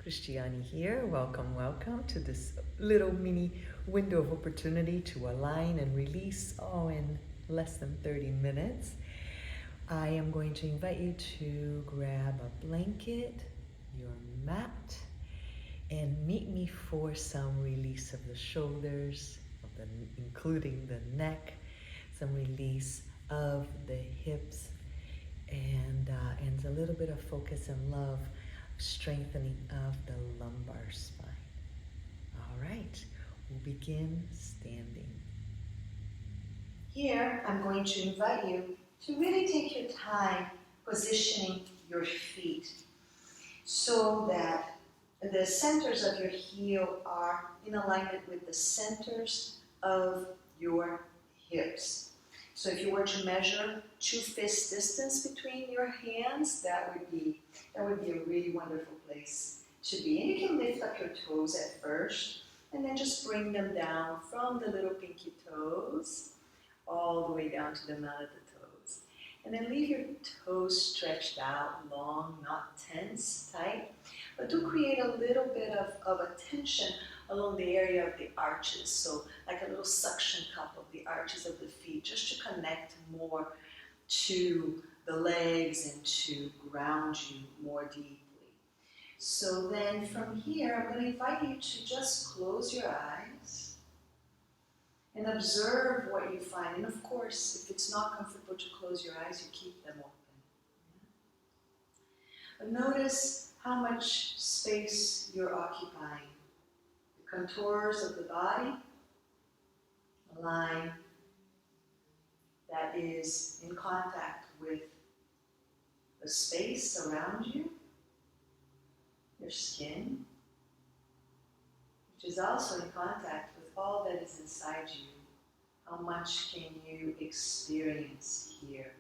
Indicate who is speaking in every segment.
Speaker 1: Christiani here. Welcome to this little mini window of opportunity to align and release in less than 30 minutes. I am going to invite you to grab a blanket, your mat, and meet me for some release of the shoulders, including the neck, some release of the hips, and a little bit of focus and love, strengthening of the lumbar spine. All right, we'll begin standing. Here, I'm going to invite you to really take your time positioning your feet so that the centers of your heel are in alignment with the centers of your hips. So if you were to measure 2 fists distance between your hands, that would be a really wonderful place to be. And you can lift up your toes at first, and then just bring them down from the little pinky toes all the way down to the mount of the toes. And then leave your toes stretched out, long, not tense, tight, but do create a little bit of a tension along the area of the arches, so like a little suction cup of the arches of the feet, just to connect more to the legs and to ground you more deeply. So then from here, I'm going to invite you to just close your eyes and observe what you find. And of course, if it's not comfortable to close your eyes, you keep them open. But notice how much space you're occupying. Contours of the body, a line that is in contact with the space around you, your skin, which is also in contact with all that is inside you. How much can you experience here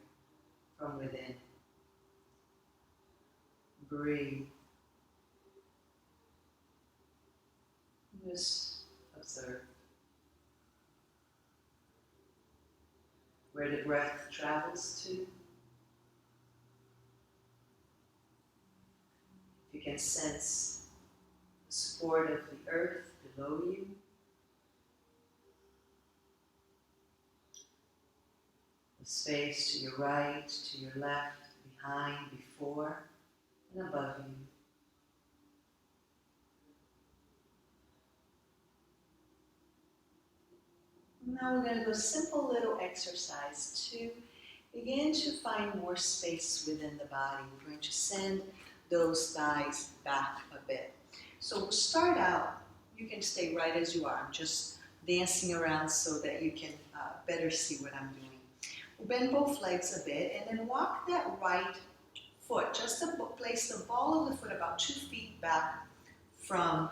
Speaker 1: from within? Breathe. Just observe where the breath travels to. You can sense the support of the earth below you. The space to your right, to your left, behind, before, and above you. Now we're going to do a simple little exercise to begin to find more space within the body. We're going to send those thighs back a bit. So we'll start out, you can stay right as you are. I'm just dancing around so that you can better see what I'm doing. We'll bend both legs a bit and then walk that right foot, just to place the ball of the foot about 2 feet back from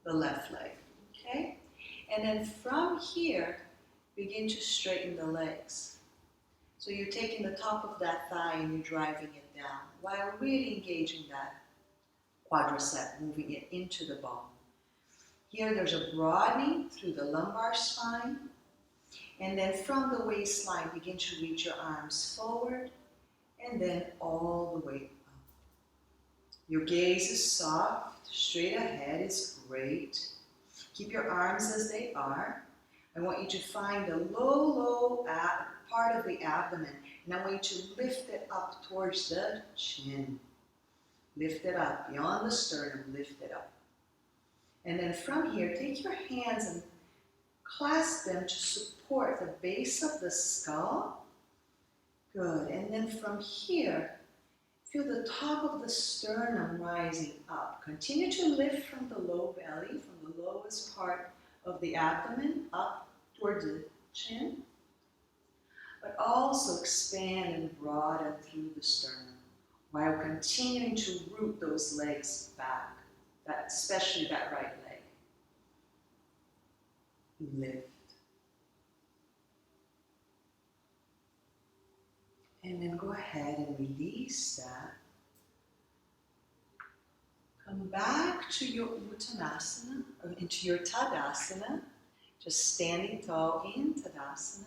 Speaker 1: the left leg, okay? And then from here, begin to straighten the legs. So you're taking the top of that thigh and you're driving it down while really engaging that quadricep, moving it into the ball. Here there's a broadening through the lumbar spine. And then from the waistline, begin to reach your arms forward and then all the way up. Your gaze is soft, straight ahead is great. Keep your arms as they are. I want you to find the low part of the abdomen, and I want you to lift it up towards the chin. Lift it up, beyond the sternum, lift it up. And then from here, take your hands and clasp them to support the base of the skull. Good, and then from here, feel the top of the sternum rising up. Continue to lift from the low belly, from the lowest part of the abdomen, up towards the chin. But also expand and broaden through the sternum while continuing to root those legs back, especially that right leg. Lift. And then go ahead and release that. Come back to your Uttanasana, or into your Tadasana, just standing tall in Tadasana.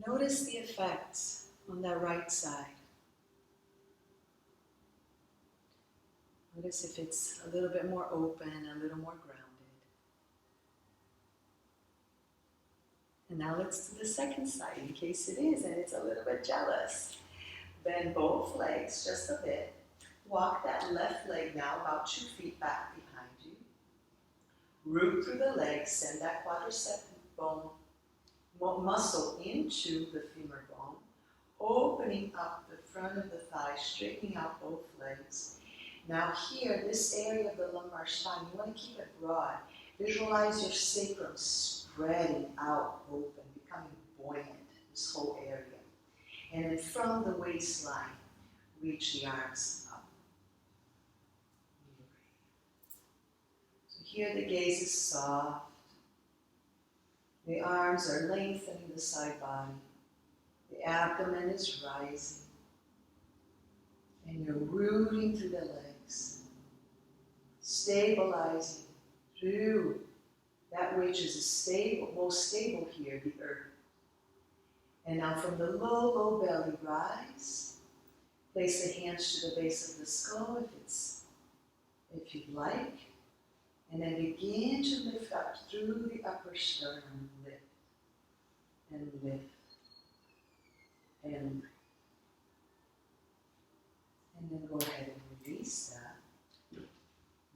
Speaker 1: Notice the effects on that right side. Notice if it's a little bit more open, a little more grounded. And now let's do the second side in case it is and it's a little bit jealous. Bend both legs just a bit. Walk that left leg now about 2 feet back behind you. Root through the legs, send that quadricep bone muscle into the femur bone, opening up the front of the thigh, straightening out both legs. Now here, this area of the lumbar spine, you want to keep it broad. Visualize your sacrum spreading out open, becoming buoyant, this whole area. And then from the waistline, reach the arms up. So here the gaze is soft. The arms are lengthening the side body. The abdomen is rising. And you're rooting through the legs. Stabilizing through that which is most stable here, the earth. And now from the low belly, rise. Place the hands to the base of the skull if you'd like. And then begin to lift up through the upper sternum. Lift and lift and lift. And then go ahead and release that.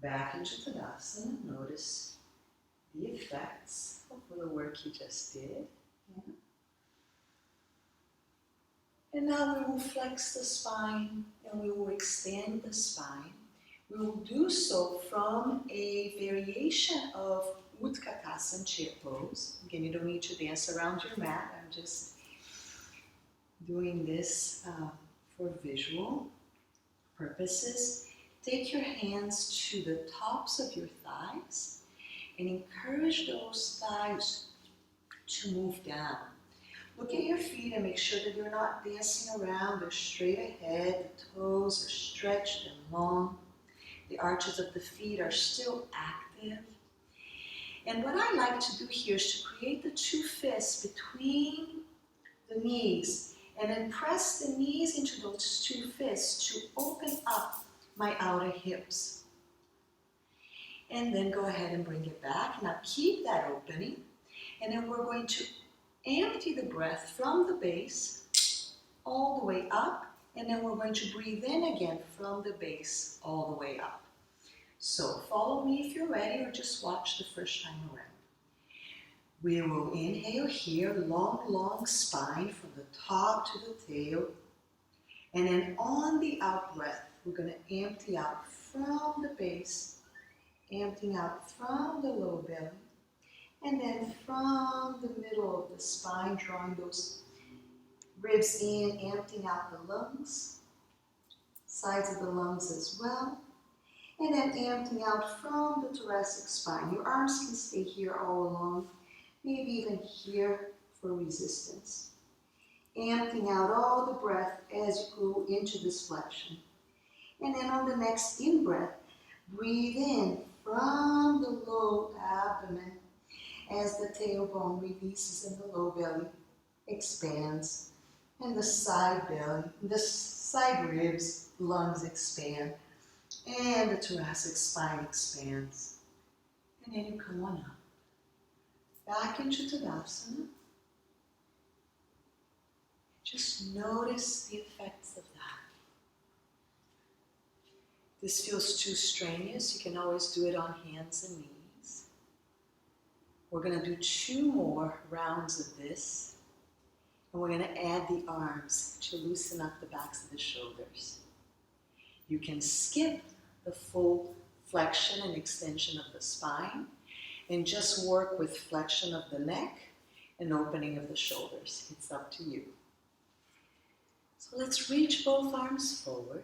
Speaker 1: Back into Tadasana. Notice the effects of the work you just did. Yeah. And now we will flex the spine and we will extend the spine. We will do so from a variation of Utkatasana, chair pose. Again, you don't need to dance around your mat. I'm just doing this for visual purposes. Take your hands to the tops of your thighs and encourage those thighs to move down. Look at your feet and make sure that you're not dancing around. They're straight ahead. The toes are stretched and long. The arches of the feet are still active. And what I like to do here is to create the 2 fists between the knees and then press the knees into those 2 fists to open up my outer hips. And then go ahead and bring it back. Now keep that opening. And then we're going to empty the breath from the base all the way up. And then we're going to breathe in again from the base all the way up. So follow me if you're ready or just watch the first time around. We will inhale here, long spine from the top to the tail. And then on the out breath, we're going to empty out from the base, emptying out from the low belly. And then from the middle of the spine, drawing those ribs in, emptying out the lungs, sides of the lungs as well. And then emptying out from the thoracic spine. Your arms can stay here all along, maybe even here for resistance. Emptying out all the breath as you go into this flexion. And then on the next in-breath, breathe in from the low abdomen as the tailbone releases and the low belly expands. And the side belly, the side ribs, lungs expand. And the thoracic spine expands. And then you come on up. Back into Tadasana. Just notice the effects of that. This feels too strenuous. You can always do it on hands and knees. We're going to do 2 more rounds of this. And we're going to add the arms to loosen up the backs of the shoulders. You can skip the full flexion and extension of the spine and just work with flexion of the neck and opening of the shoulders. It's up to you. So let's reach both arms forward.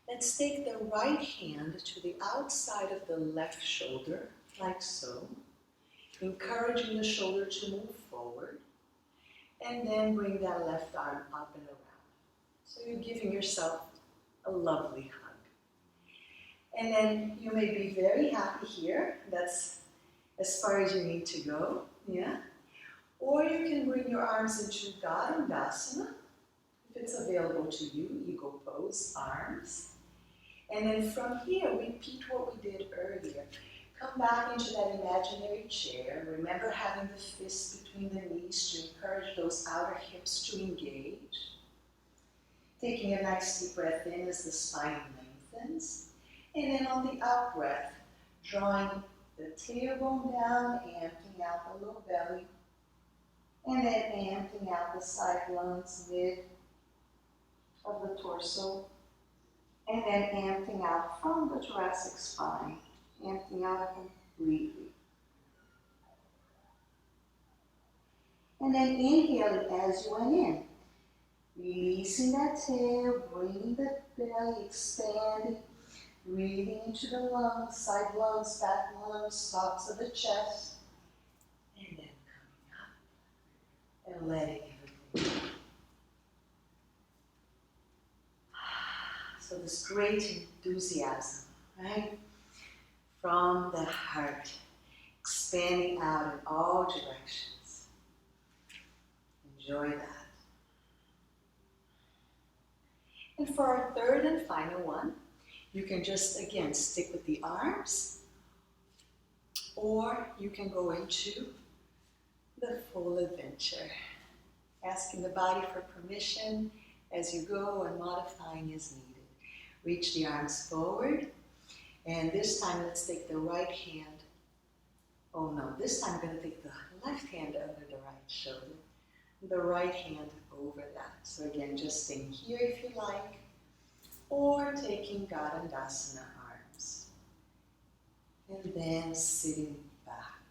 Speaker 1: Let's take the right hand to the outside of the left shoulder, like so, encouraging the shoulder to move forward. And then bring that left arm up and around. So you're giving yourself a lovely hug. And then you may be very happy here. That's as far as you need to go. Yeah? Or you can bring your arms into Garudasana, if it's available to you, eagle pose, arms. And then from here, repeat what we did earlier. Come back into that imaginary chair. Remember having the fists between the knees to encourage those outer hips to engage. Taking a nice deep breath in as the spine lengthens. And then on the out breath, drawing the tailbone down, amping out the low belly. And then amping out the side lungs, mid of the torso. And then amping out from the thoracic spine. Emptying out completely. And then inhaling as you went in. Releasing that tail, bringing the belly, expanding. Breathing into the lungs, side lungs, back lungs, tops of the chest. And then coming up and letting everything go. So this great enthusiasm, right? From the heart, expanding out in all directions. Enjoy that. And for our third and final one, you can just, again, stick with the arms, or you can go into the full adventure, asking the body for permission as you go and modifying as needed. Reach the arms forward. And this time, let's take the right hand. Oh no, this time I'm going to take the left hand under the right shoulder. The right hand over that. So again, just staying here if you like. Or taking Gadandasana arms. And then sitting back.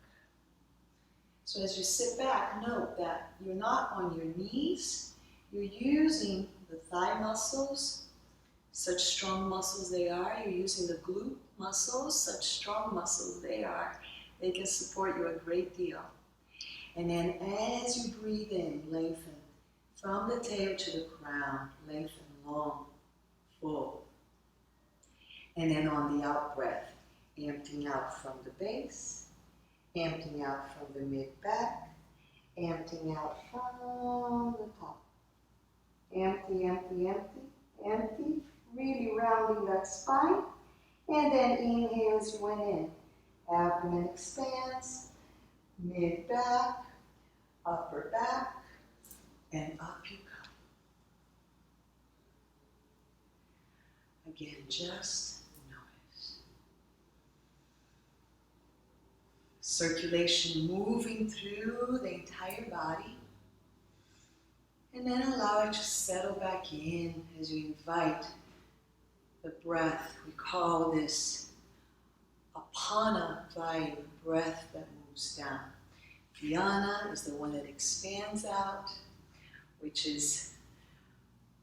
Speaker 1: So as you sit back, note that you're not on your knees. You're using the thigh muscles. Such strong muscles they are. You're using the glute muscles, such strong muscles they are. They can support you a great deal. And then as you breathe in, lengthen from the tail to the crown. Lengthen long, full. And then on the out breath, emptying out from the base, emptying out from the mid-back, emptying out from the top. Empty, empty, empty, empty. Really rounding that spine. And then inhale as you went in. Abdomen expands, mid-back, upper back, and up you come. Again, just notice. Circulation moving through the entire body. And then allow it to settle back in as you invite the breath. We call this apana vayu, breath that moves down. Dhyana is the one that expands out, which is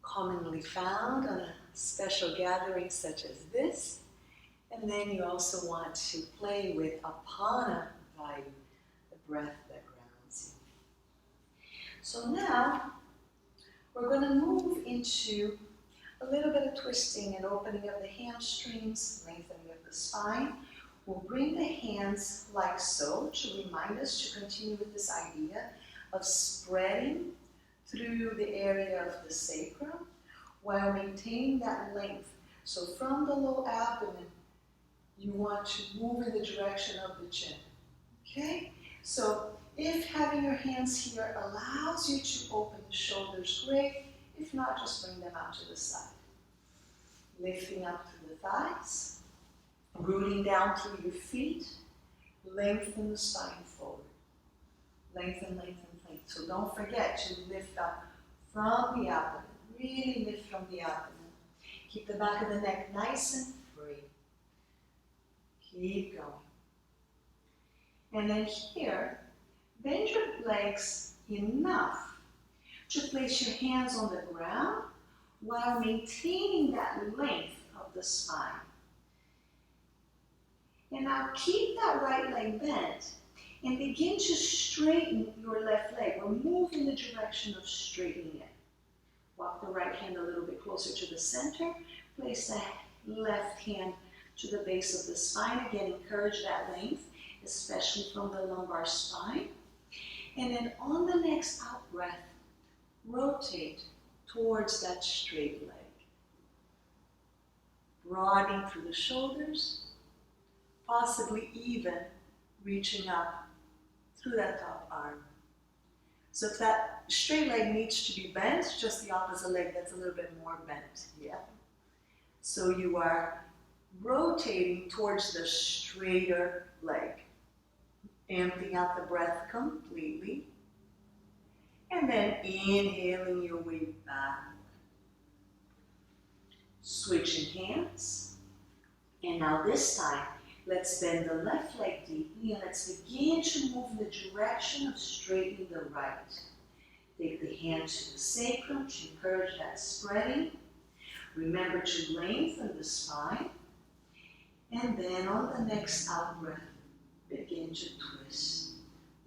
Speaker 1: commonly found on a special gathering such as this. And then you also want to play with apana vayu, the breath that grounds you. So now we're going to move into a little bit of twisting and opening of the hamstrings, lengthening of the spine. We'll bring the hands like so to remind us to continue with this idea of spreading through the area of the sacrum while maintaining that length. So from the low abdomen, you want to move in the direction of the chin. Okay? So if having your hands here allows you to open the shoulders, great. If not, just bring them out to the side. Lifting up through the thighs, rooting down through your feet, lengthen the spine forward. Lengthen, lengthen, lengthen. So don't forget to lift up from the abdomen. Really lift from the abdomen. Keep the back of the neck nice and free. Keep going. And then here, bend your legs enough to place your hands on the ground while maintaining that length of the spine. And now keep that right leg bent and begin to straighten your left leg. Or move in the direction of straightening it. Walk the right hand a little bit closer to the center. Place the left hand to the base of the spine. Again, encourage that length, especially from the lumbar spine. And then on the next out breath, rotate towards that straight leg. broadening through the shoulders, possibly even reaching up through that top arm. So if that straight leg needs to be bent, just the opposite leg that's a little bit more bent, yeah? So you are rotating towards the straighter leg. Emptying out the breath completely. And then inhaling your way back. Switching hands. And now this time, let's bend the left leg deeply and let's begin to move in the direction of straightening the right. Take the hand to the sacrum to encourage that spreading. Remember to lengthen the spine. And then on the next out breath, begin to twist,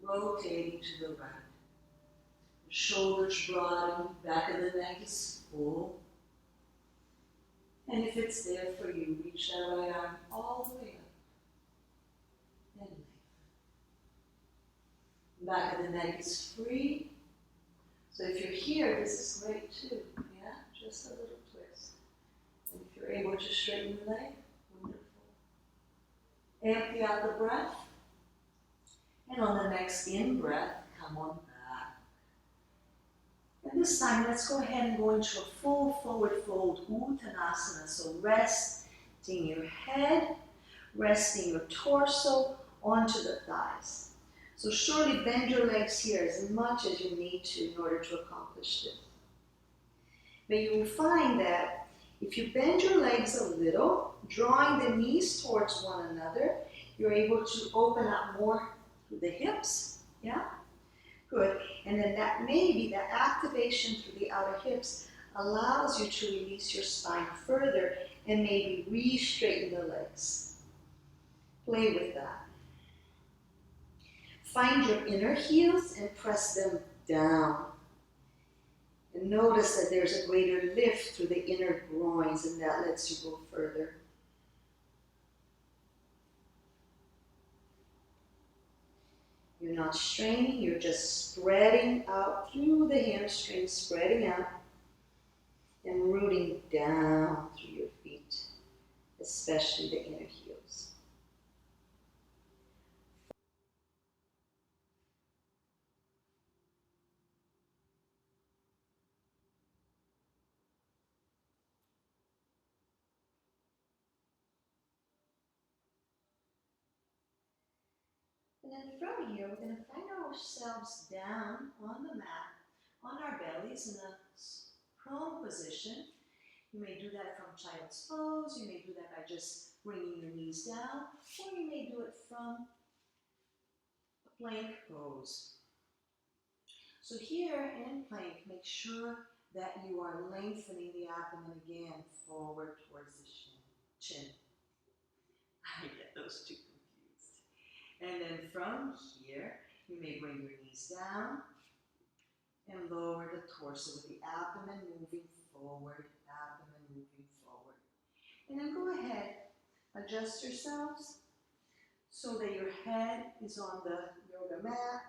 Speaker 1: rotating to the right. The shoulders broaden, back of the neck is full. And if it's there for you, reach that right arm all the way up. And lengthen. Back of the neck is free. So if you're here, this is great too. Yeah, just a little twist. And if you're able to straighten the leg, wonderful. Empty out the breath. And on the next in-breath, come on back. And this time, let's go ahead and go into a full forward fold, Uttanasana. So resting your head, resting your torso onto the thighs. So surely bend your legs here as much as you need to in order to accomplish this. But you will find that if you bend your legs a little, drawing the knees towards one another, you're able to open up more through the hips, yeah? Good. And then that maybe that activation through the outer hips allows you to release your spine further and maybe re-straighten the legs. Play with that. Find your inner heels and press them down. And notice that there's a greater lift through the inner groins and that lets you go further. You're not straining, you're just spreading out through the hamstrings, spreading out and rooting down through your feet, especially the inner heels. And then from here, we're going to find ourselves down on the mat, on our bellies in a prone position. You may do that from child's pose, you may do that by just bringing your knees down, or you may do it from a plank pose. So here in plank, make sure that you are lengthening the abdomen again forward towards the chin. I get those two confused. And then from here, you may bring your knees down and lower the torso with the abdomen moving forward, abdomen moving forward. And then go ahead, adjust yourselves so that your head is on the yoga mat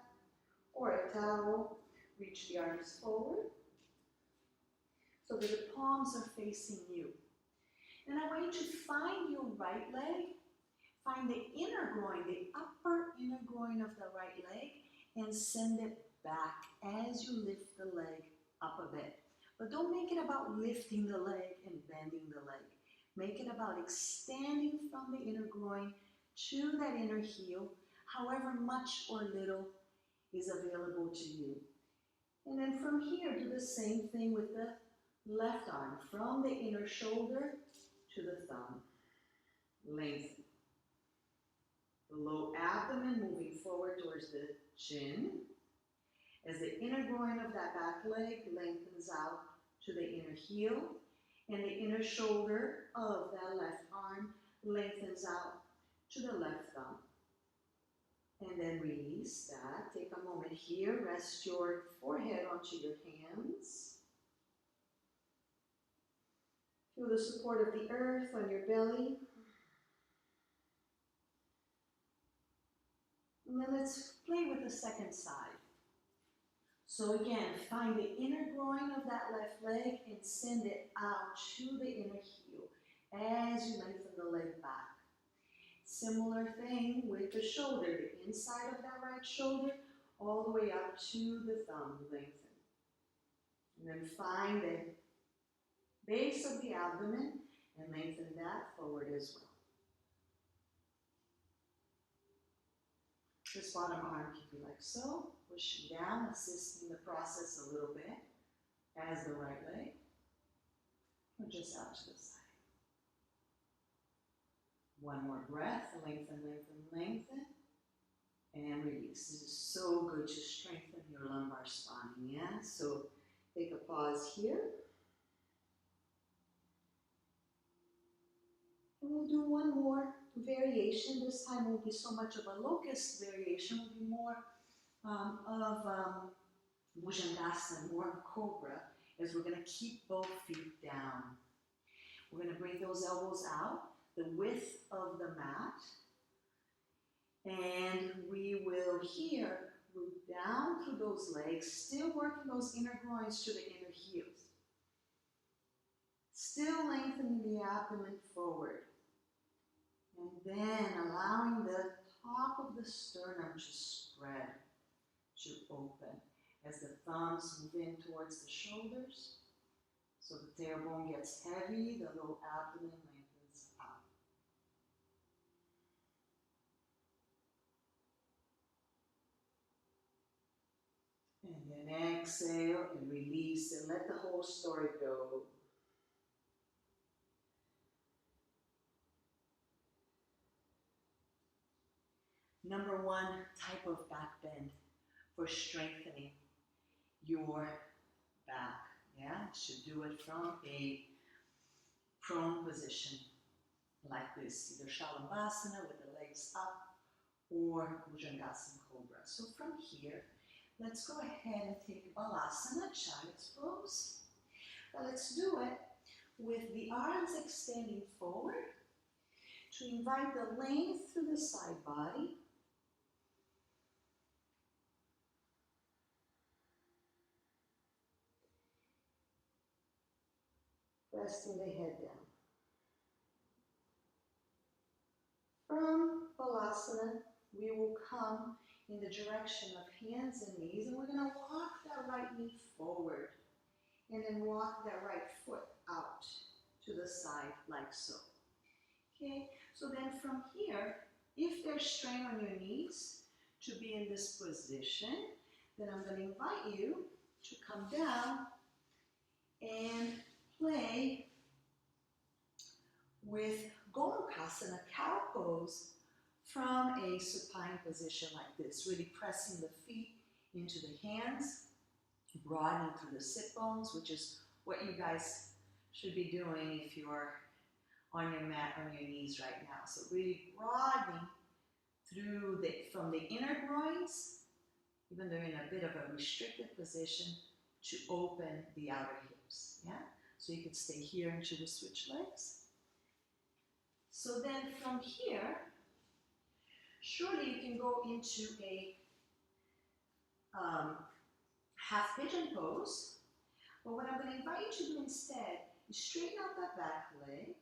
Speaker 1: or a towel. Reach the arms forward so that the palms are facing you. And I want you to find your right leg, find the inner groin, the upper inner groin of the right leg, and send it back as you lift the leg up a bit. But don't make it about lifting the leg and bending the leg. Make it about extending from the inner groin to that inner heel, however much or little is available to you. And then from here, do the same thing with the left arm, from the inner shoulder to the thumb. Lengthen. The low abdomen moving forward towards the chin. As the inner groin of that back leg lengthens out to the inner heel, and the inner shoulder of that left arm lengthens out to the left thumb. And then release that. Take a moment here. Rest your forehead onto your hands. Feel the support of the earth on your belly. And then let's play with the second side. So again, find the inner groin of that left leg and send it out to the inner heel as Similar thing with the shoulder, the inside of that right shoulder, all the way up to the thumb, lengthen. And then find the base of the abdomen and lengthen that forward as well. This bottom arm can be like so, pushing down, assisting the process a little bit, as the right leg, or just out to the side. One more breath, lengthen, lengthen, lengthen, and release. This is so good to strengthen your lumbar spine, yeah? So take a pause here. And we'll do one more variation. This time won't be so much of a locust variation, will be more of Bhujangasana, more of cobra, as we're going to keep both feet down. We're going to bring those elbows out, the width of the mat, and we will here root down through those legs, still working those inner groins to the inner heels. Still lengthening the abdomen forward. And then allowing the top of the sternum to spread, to open, as the thumbs move in towards the shoulders. So the tailbone gets heavy, the low abdomen lengthens out. And then exhale and release and let the whole story go. Number one type of back bend for strengthening your back. Yeah, you should do it from a prone position like this, either Shalabhasana with the legs up or Bhujangasana Cobra. So from here, let's go ahead and take Balasana, Child's Pose. But let's do it with the arms extending forward to invite the length through the side body. Resting the head down. From Balasana, we will come in the direction of hands and knees, and we're going to walk that right knee forward, and then walk that right foot out to the side like so. Okay, so then from here, if there's strain on your knees to be in this position, then I'm going to invite you to come down and play with Gomukhasana, cow pose, from a supine position like this, really pressing the feet into the hands, broadening through the sit bones, which is what you guys should be doing if you're on your mat, on your knees right now. So really broadening through from the inner groins, even though in a bit of a restricted position, to open the outer hips. Yeah? So you can stay here into the switch legs. So then from here, surely you can go into a half pigeon pose. But what I'm going to invite you to do instead is straighten out that back leg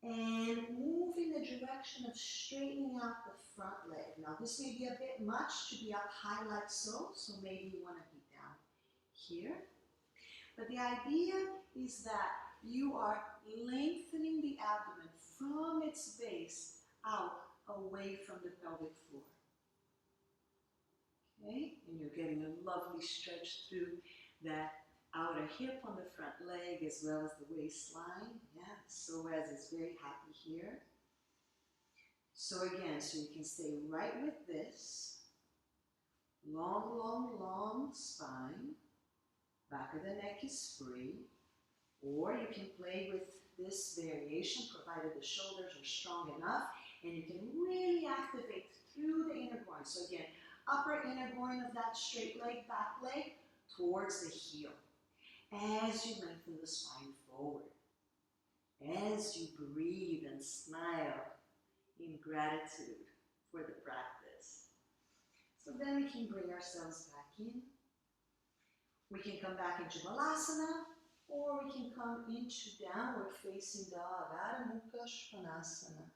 Speaker 1: and move in the direction of straightening out the front leg. Now this may be a bit much to be up high like so, so maybe you want to be down here. But the idea is that you are lengthening the abdomen from its base out away from the pelvic floor. Okay? And you're getting a lovely stretch through that outer hip on the front leg as well as the waistline. Yeah, psoas is very happy here. So again, so you can stay right with this. Long, long, long spine. Back of the neck is free. Or you can play with this variation provided the shoulders are strong enough, and you can really activate through the inner groin. So again, upper inner groin of that straight leg, back leg, towards the heel. As you lengthen the spine forward. As you breathe and smile in gratitude for the practice. So then we can bring ourselves back in. We can come back into Balasana, or we can come into downward facing dog, Adho Mukha Svanasana.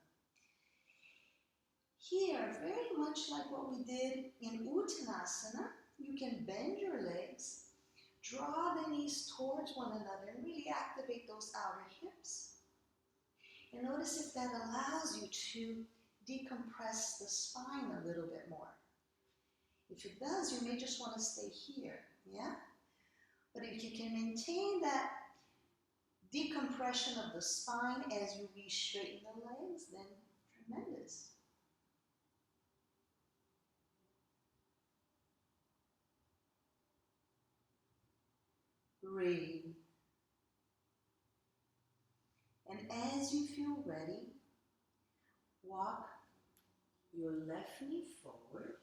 Speaker 1: Here, very much like what we did in Uttanasana, you can bend your legs, draw the knees towards one another, and really activate those outer hips. And notice if that allows you to decompress the spine a little bit more. If it does, you may just want to stay here, yeah? But if you can maintain that decompression of the spine as you re-straighten the legs, then tremendous. Breathe. And as you feel ready, walk your left knee forward.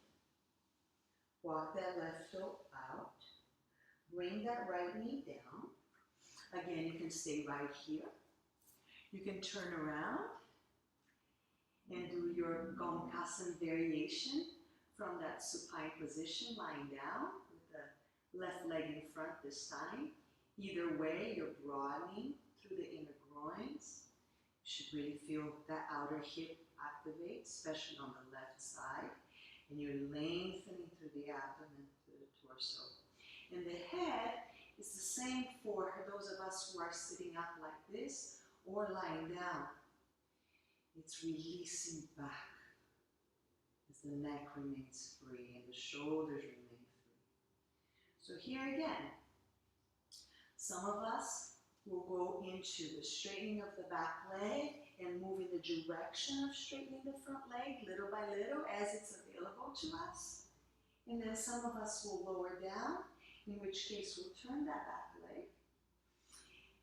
Speaker 1: Walk that left toe out. Bring that right knee down. Again, you can stay right here. You can turn around and do your Gomukhasana variation from that supine position, lying down with the left leg in front this time. Either way, you're broadening through the inner groins. You should really feel that outer hip activate, especially on the left side. And you're lengthening through the abdomen, through the torso. And the head is the same for those of us who are sitting up like this or lying down. It's releasing back as the neck remains free and the shoulders remain free. So here again, some of us will go into the straightening of the back leg and move in the direction of straightening the front leg little by little as it's available to us. And then some of us will lower down, in which case we'll turn that back leg.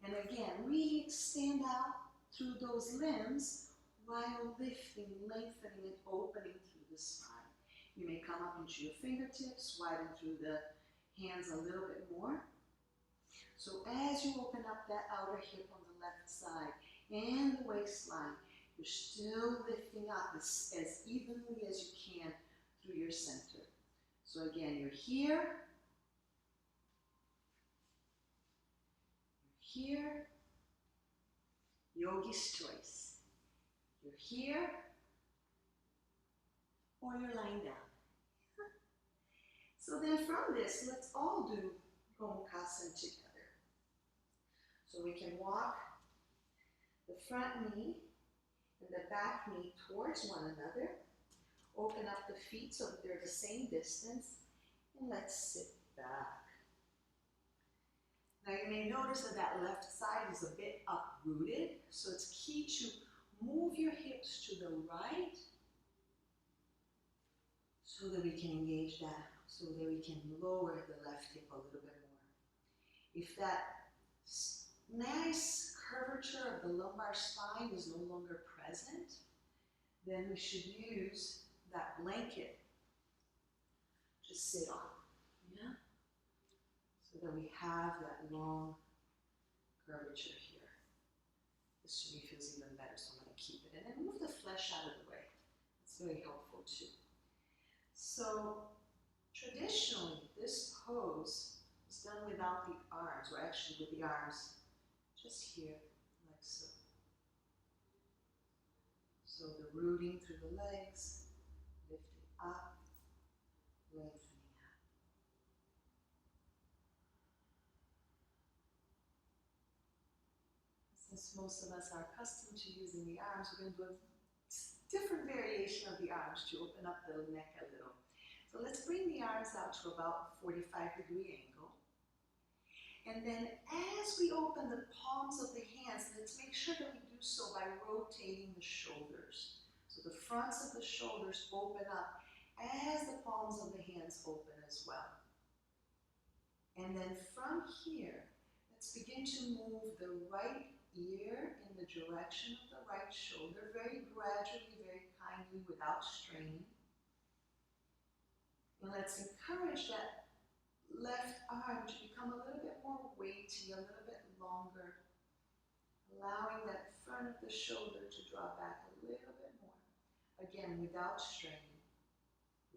Speaker 1: And again, really extend out through those limbs while lifting, lengthening, and opening through the spine. You may come up into your fingertips, widen through the hands a little bit more. So as you open up that outer hip on the left side and the waistline, you're still lifting up as evenly as you can through your center. So again, you're here, yogi's choice. You're here, or you're lying down. So then from this, let's all do Gomukhasana together. So we can walk the front knee and the back knee towards one another. Open up the feet so that they're the same distance, and let's sit back. Now you may notice that that left side is a bit uprooted, so it's key to move your hips to the right so that we can engage that, so that we can lower the left hip a little bit more. If that nice curvature of the lumbar spine is no longer present, then we should use that blanket to sit on, yeah? So that we have that long curvature here. This to me feels even better, so I'm going to keep it. And then move the flesh out of the way. It's very helpful too. So traditionally, this pose is done without the arms, or actually with the arms just here, like so. So the rooting through the legs, lifting up, lengthening out. Since most of us are accustomed to using the arms, we're going to do a different variation of the arms to open up the neck a little. So let's bring the arms out to about 45-degree angle. And then as we open the palms of the hands, let's make sure that we do so by rotating the shoulders. So the fronts of the shoulders open up as the palms of the hands open as well. And then from here, let's begin to move the right ear in the direction of the right shoulder, very gradually, very kindly, without straining. And let's encourage that left arm to become a little bit more weighty, a little bit longer, allowing that front of the shoulder to draw back a little bit more. Again, without straining,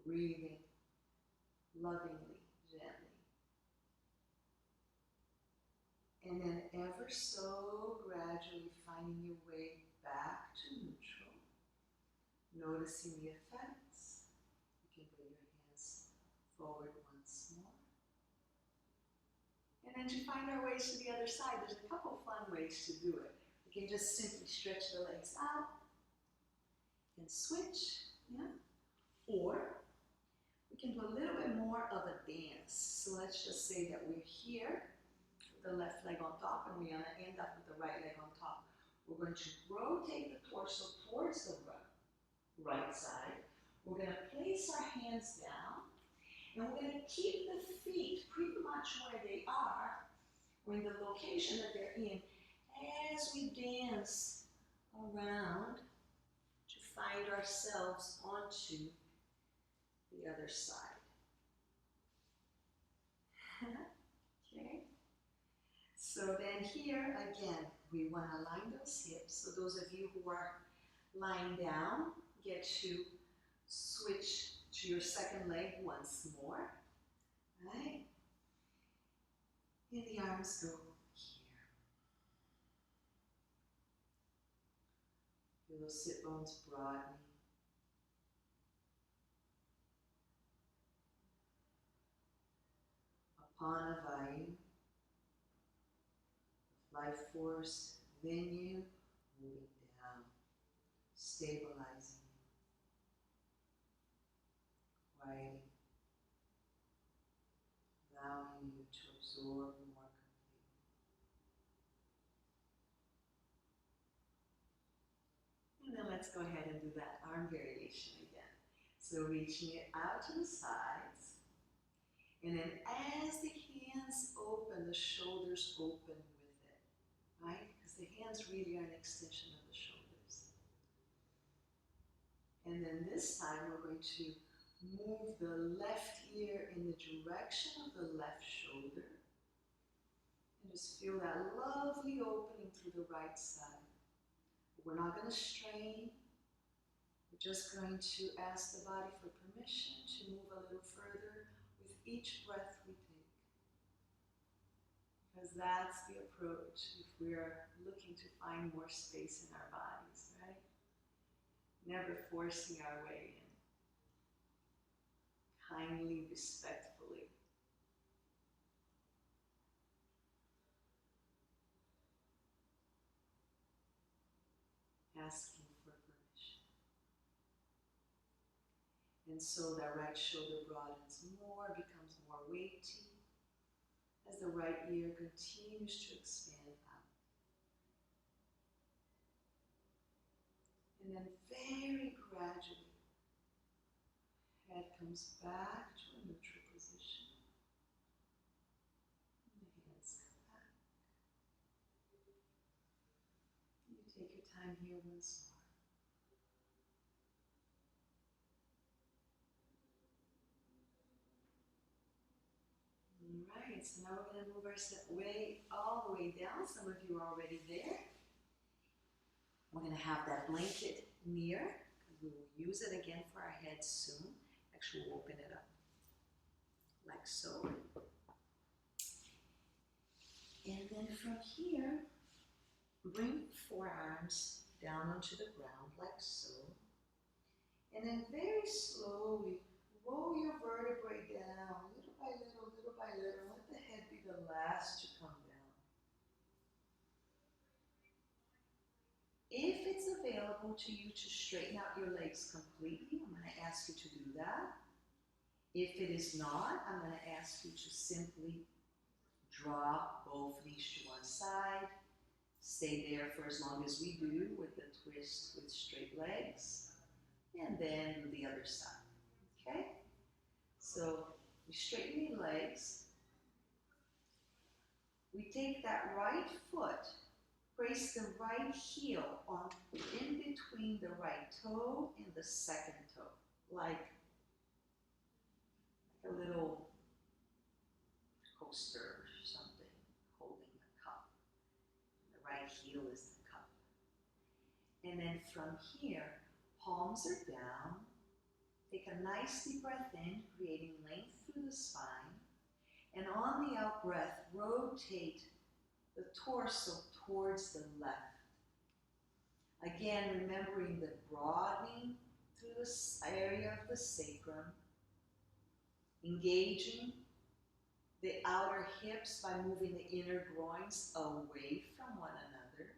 Speaker 1: breathing lovingly, gently. And then ever so gradually finding your way back to neutral. Noticing the effects. You can bring your hands forward once more. And then to find our ways to the other side, there's a couple fun ways to do it. We can just simply stretch the legs out and switch, yeah? Or we can do a little bit more of a dance. So let's just say that we're here with the left leg on top and we're going to end up with the right leg on top. We're going to rotate the torso towards the right side. We're going to place our hands down and we're going to keep the feet pretty much where they are or in the location that they're in as we dance around to find ourselves onto the other side. Okay? So then here, again, we want to line those hips. So those of you who are lying down, get to switch to your second leg once more. Right? And the arms go here. Feel those sit bones broadening. Upon life force within you, moving down, stabilizing, quieting, allowing you to absorb more completely. And then let's go ahead and do that arm variation again. So reaching it out to the sides. And then as the hands open, the shoulders open with it, right? Because the hands really are an extension of the shoulders. And then this time we're going to move the left ear in the direction of the left shoulder. And just feel that lovely opening through the right side. We're not going to strain. We're just going to ask the body for permission to move a little further with each breath we take. Because that's the approach if we're looking to find more space in our bodies, right? Never forcing our way in. Kindly, respectfully. Asking for permission. And so that right shoulder broadens more, becomes more weighty, as the right ear continues to expand out. And then very gradually, head comes back to a neutral position. And the hands come back. You take your time here once more. Alright, so now we're going to move our way all the way down. Some of you are already there. We're going to have that blanket near. We will use it again for our heads soon. Actually, we'll open it up like so. And then from here, bring forearms down onto the ground like so. And then very slowly roll your vertebrae down, little by little, little by little. Let the head be the last to come down. If it's available to you to straighten out your legs completely, I'm going to ask you to do that. If it is not, I'm going to ask you to simply drop both knees to one side. Stay there for as long as we do with the twist with straight legs. And then the other side. Okay? So we straighten the legs. We take that right foot, place the right heel on in between the right toe and the second toe, like a little coaster or something holding a cup. The right heel is the cup. And then from here, palms are down. Take a nice deep breath in, creating length through the spine. And on the out breath, rotate the torso towards the left. Again, remembering the broadening through this area of the sacrum, engaging the outer hips by moving the inner groins away from one another.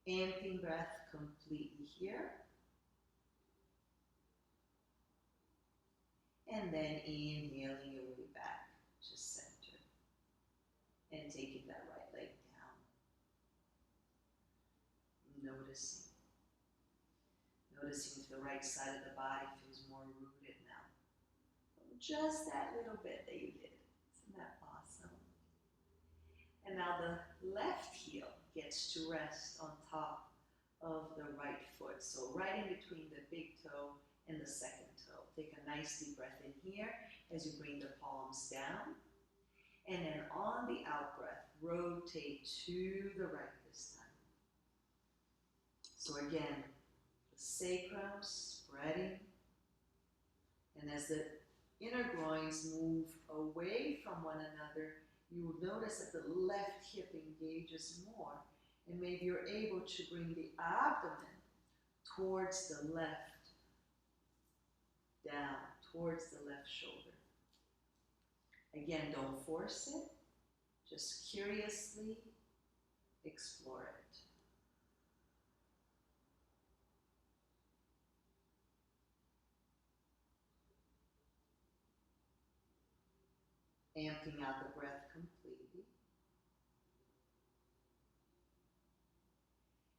Speaker 1: Emptying breath completely here. And then inhaling your way back to center. And taking that right leg down. Noticing. Noticing if the right side of the body feels more rooted now. Just that little bit that you did. Isn't that awesome? And now the left heel gets to rest on top of the right foot. So right in between the big toe and the second toe. Take a nice deep breath in here as you bring the palms down. And then on the out breath, rotate to the right this time. So again, the sacrum spreading. And as the inner groins move away from one another, you will notice that the left hip engages more. And maybe you're able to bring the abdomen towards the left, down, towards the left shoulder. Again, don't force it. Just curiously explore it. Emptying out the breath completely.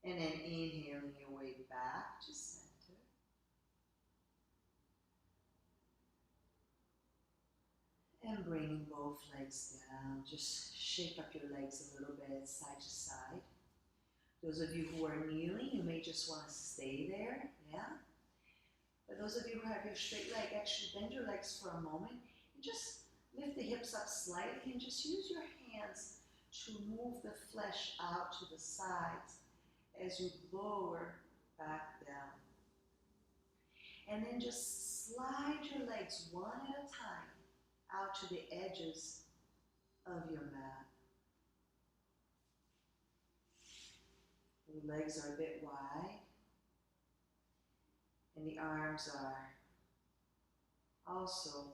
Speaker 1: And then inhaling your way back to center. And bringing both legs down. Just shake up your legs a little bit, side to side. Those of you who are kneeling, you may just want to stay there, yeah? But those of you who have your straight leg, actually bend your legs for a moment and just lift the hips up slightly and just use your hands to move the flesh out to the sides as you lower back down. And then just slide your legs one at a time out to the edges of your mat. The legs are a bit wide and the arms are also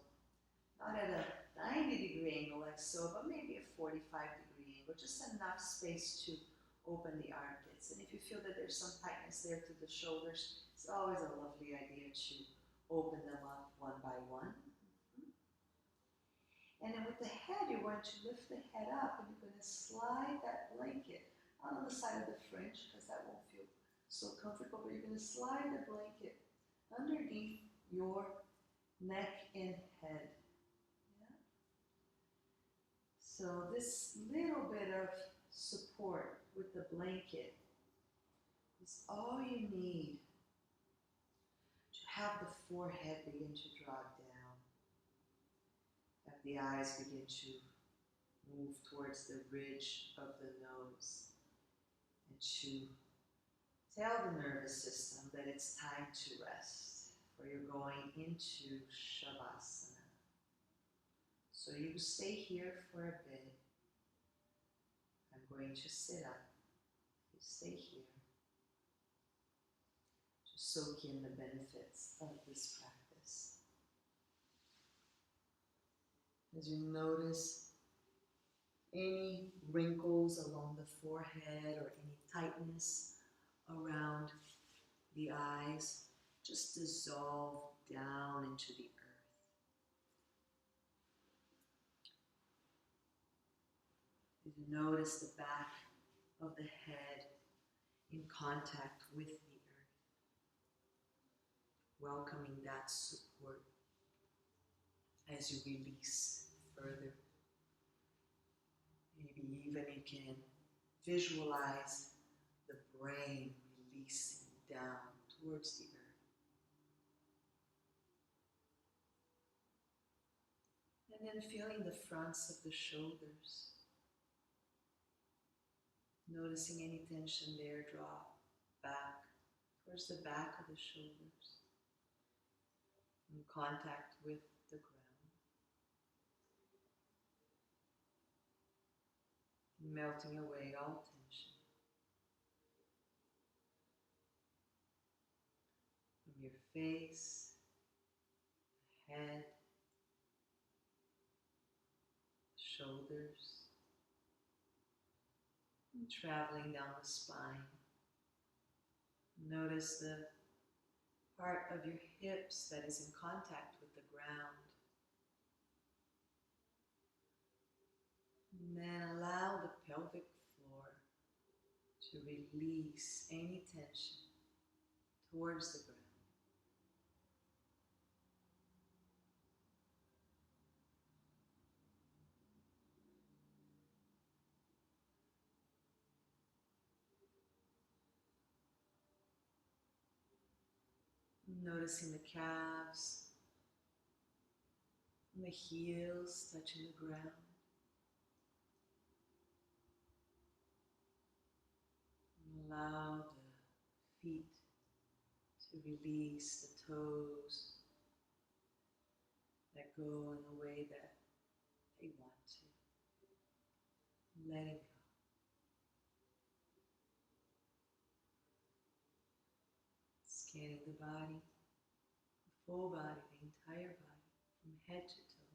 Speaker 1: not at a 90-degree angle like so, but maybe a 45-degree angle, just enough space to open the armpits. And if you feel that there's some tightness there to the shoulders, it's always a lovely idea to open them up one by one. And then with the head, you're going to lift the head up and you're going to slide that blanket not on the side of the fringe because that won't feel so comfortable, but you're going to slide the blanket underneath your neck and head. Yeah? So this little bit of support with the blanket is all you need to have the forehead begin to draw down. Have the eyes begin to move towards the ridge of the nose and to tell the nervous system that it's time to rest, for you're going into Shavasana. So you stay here for a bit. I'm going to sit up. You stay here to soak in the benefits of this practice. As you notice any wrinkles along the forehead or any tightness around the eyes, just dissolve down into the earth. As you notice the back of the head in contact with the earth, welcoming that support as you release further. Maybe even you can visualize the brain releasing down towards the earth. And then feeling the fronts of the shoulders. Noticing any tension there, drop back towards the back of the shoulders. In contact with the ground. Melting away all tension from your face, head, shoulders, and traveling down the spine. Notice the part of your hips that is in contact with the ground. And then allow the pelvic floor to release any tension towards the ground. Noticing the calves and the heels touching the ground. And allow the feet to release the toes that go in the way that they want to. Letting go. Scanning the body, the full body, the entire body, from head to toe.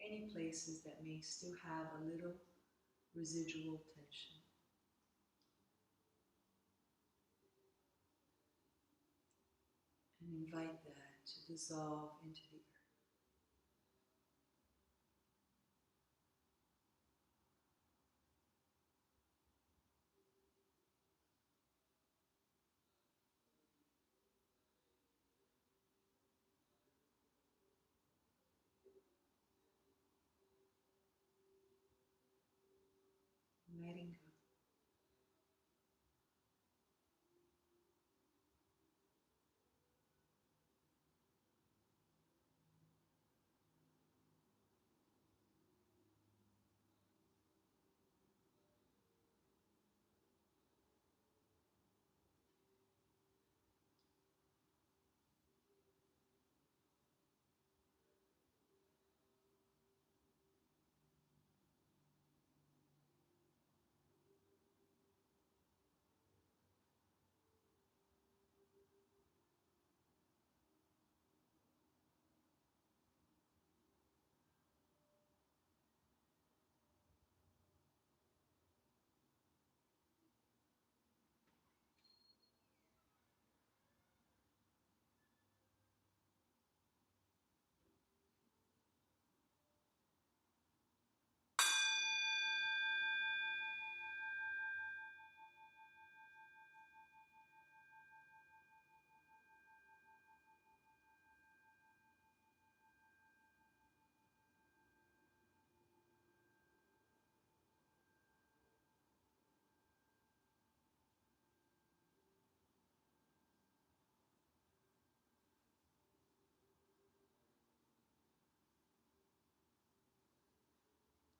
Speaker 1: Any places that may still have a little residual tension. And invite that to dissolve into the earth. Letting go.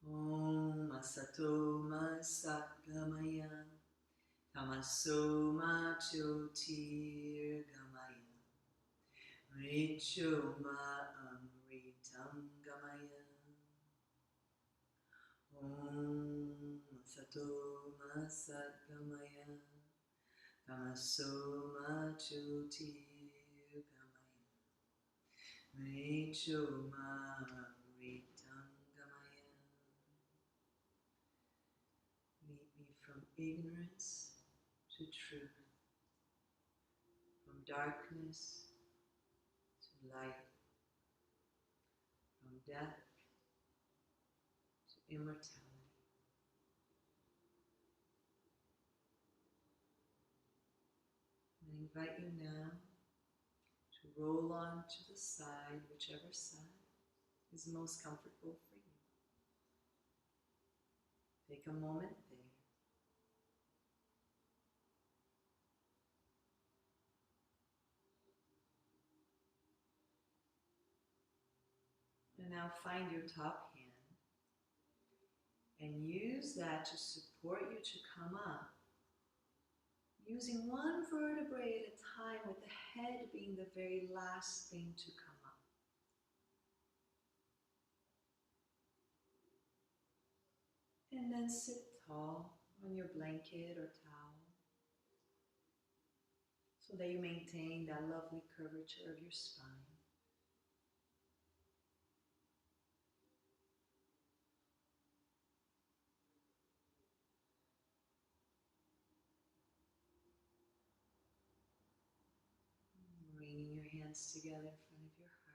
Speaker 1: Om Asato Ma Satgamaya Tamaso Ma Jyotir Gamaya Mricho Ma Amritam Gamaya. Om Asato Ma Satgamaya Tamaso Ma Jyotir Gamaya Mricho Ma Amritam Gamaya. Lead me from ignorance to truth, from darkness to light, from death to immortality. I invite you now to roll on to the side, whichever side is most comfortable for you. Take a moment there. And now find your top hand and use that to support you to come up, using one vertebrae at a time, with the head being the very last thing to come up. And then sit tall on your blanket or towel. so that you maintain that lovely curvature of your spine. Bringing your hands together in front of your heart.